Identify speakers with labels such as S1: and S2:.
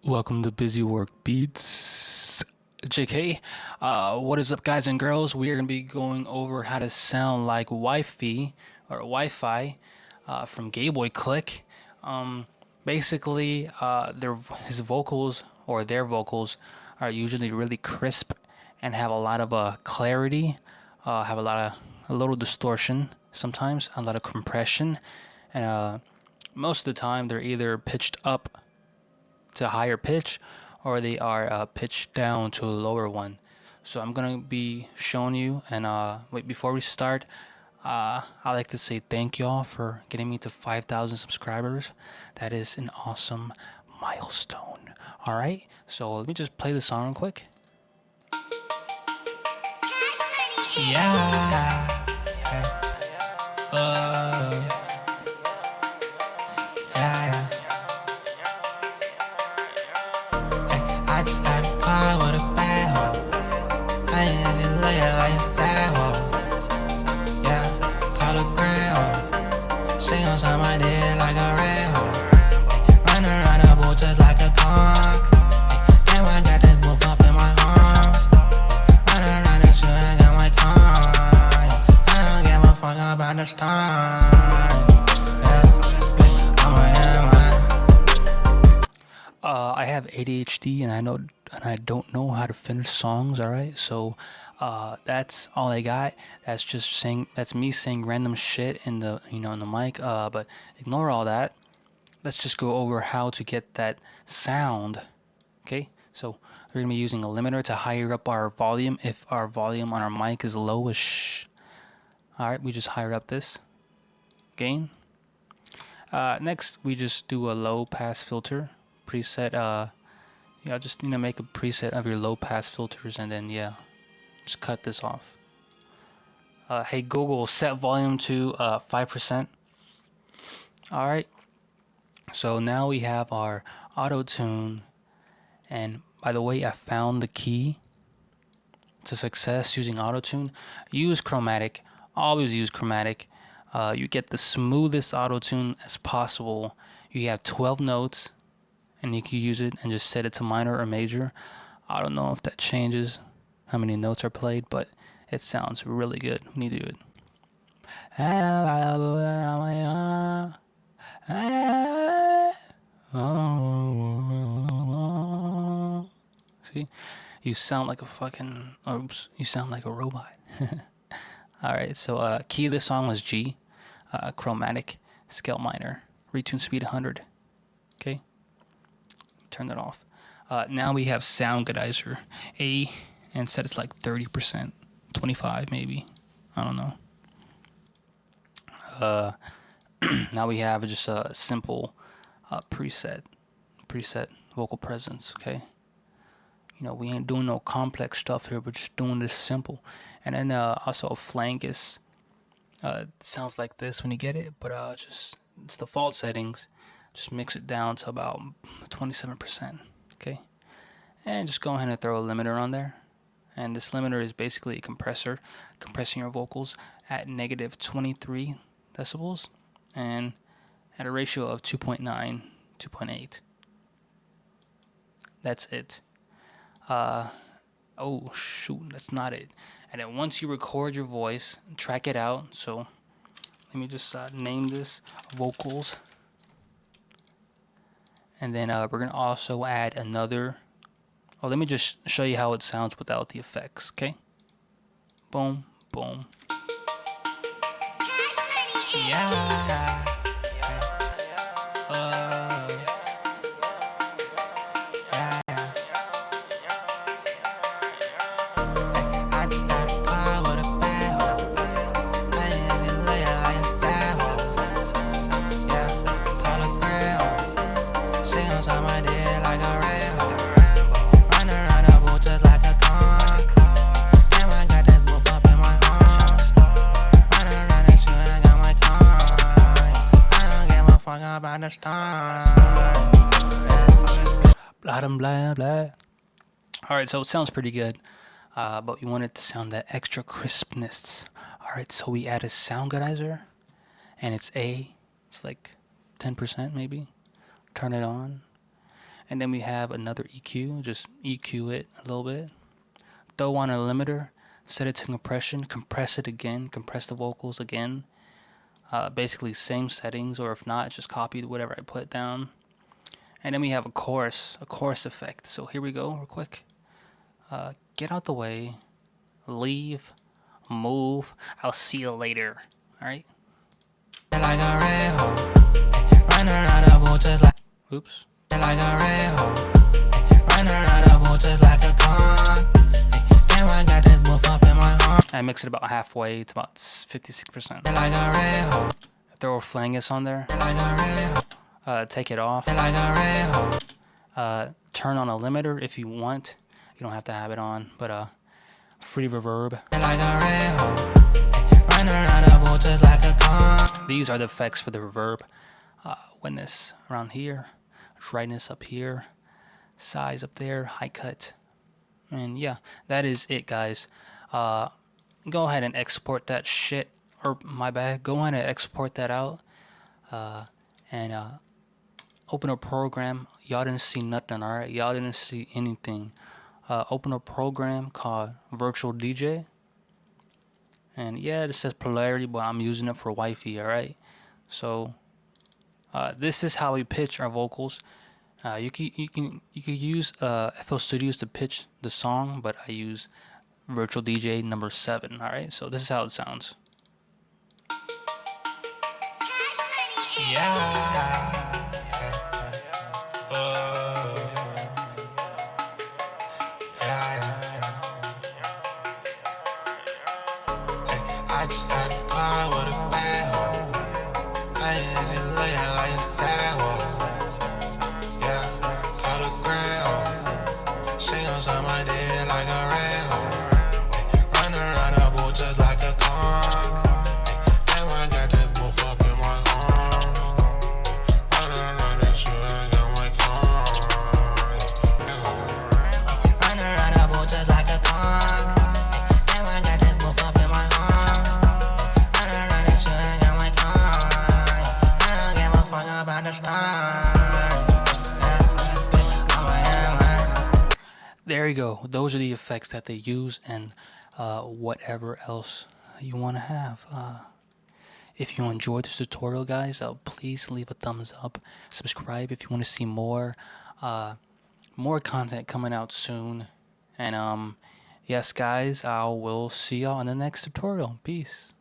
S1: Welcome to Busy Work Beats. JK, what is up, guys and girls? We are gonna be going over how to sound like Whyfye or Whyfye from gayboiclique. Basically, his vocals or their vocals are usually really crisp and have a lot of clarity. Have a little distortion sometimes, a lot of compression, and most of the time they're either pitched up to a higher pitch or they are pitched down to a lower one. So I'm gonna be showing you, and wait, before we start, I like to say thank y'all for getting me to 5,000 subscribers. That is an awesome milestone. All right, so let me just play the song real quick. Yeah. Yeah. I just got a car with a bad hoe. I ain't had you lay it like a sad hoe. Yeah, call a grand hoe. She gon' suck my dick like a red hoe. Run around the boot just like a car. Damn, I got that booth up in my arm. Run around the shoe, I got my car. I don't give a fuck about the star. I have ADHD and I don't know how to finish songs. All right, so that's all I got. That's me saying random shit in the in the mic. But ignore all that. Let's just go over how to get that sound. Okay, so we're gonna be using a limiter to higher up our volume if our volume on our mic is lowish. All right, we just higher up this gain. Next, we just do a low pass filter preset. Just make a preset of your low pass filters, and then just cut this off. Hey Google, set volume to 5%. All right, so now we have our auto tune, and by the way, I found the key to success using auto tune. Use chromatic. Always use chromatic. You get the smoothest auto tune as possible. You have 12 notes, and you can use it and just set it to minor or major. I don't know if that changes how many notes are played, but it sounds really good when you do it. See, you sound like a fucking, oops, you sound like a robot. Alright, so key of the song was G, chromatic, scale minor, retune speed 100. Okay, turn that off. Now we have sound godizer A, and set it's like 30%, 25 maybe, I don't know. Now we have just a simple preset vocal presence. Okay, we ain't doing no complex stuff here, we're just doing this simple. And then also a flangus sounds like this when you get it, but it's default settings. Just mix it down to about 27%. Okay, and just go ahead and throw a limiter on there. And this limiter is basically a compressor, compressing your vocals at negative 23 decibels and at a ratio of 2.9, 2.8. That's it. Oh shoot, that's not it. And then once you record your voice, track it out. So let me just name this vocals. And then we're going to also add another. Oh, let me just show you how it sounds without the effects, okay? Boom, boom. Yeah. I just got a car with a bad hoe. I ain't had you lay it like a sad hoe. Yeah, call a grand hoe. She gon' suck my dick like a red hoe. Run around the boot just like a car. Damn, I got that booth up in my arm. Run around the shoe, I got my car. I don't give a fuck about the star. Blah blah blah. Alright, so it sounds pretty good. But we want it to sound that extra crispness. Alright, so we add a sound godizer, and it's A. It's like 10% maybe. Turn it on. And then we have another EQ, just EQ it a little bit. Throw on a limiter, set it to compression, compress it again, compress the vocals again. Basically same settings, or if not, just copy whatever I put down. And then we have a chorus effect. So here we go, real quick. Get out the way, leave, move, I'll see you later. Alright? Like a red hole, run around the boat just like. Oops. Like a red hole, run around the boat just like a con. Damn, I got this wolf up in my arm. I mix it about halfway, it's about 56%. Like a red hole. Throw a flangus on there. Like a red hole. Take it off. Like a red hole. Turn on a limiter if you want. You don't have to have it on, but free reverb. Like a red hole. Run around the boat just like a con. These are the effects for the reverb. Witness around here, dryness up here, size up there, high cut. And yeah, that is it, guys. Go ahead and export that shit, or my bad, go ahead and export that out, and open a program. Y'all didn't see nothing, alright? Y'all didn't see anything. Open a program called Virtual DJ. And yeah, it says polarity, but I'm using it for Whyfye, alright? So this is how we pitch our vocals. You can use FL Studios to pitch the song, but I use Virtual DJ number 7. All right, so this is how it sounds. Yeah. I just got a car with a bad hole. I ain't just laying like a sad hole. Yeah, call a grand hole. She on some my dick like a red hole. Run around the boat just like a con. Damn, I got that wolf up in my arm. Run around that shit, I got my con. Run around the boat just like a con. Damn, I got that wolf up in my arm. Run around that shit, I got my con. I don't give a fuck about the stars. There you go. Those are the effects that they use, and whatever else you want to have. If you enjoyed this tutorial, guys, please leave a thumbs up. Subscribe if you want to see more content coming out soon. And yes, guys, I will see y'all in the next tutorial. Peace.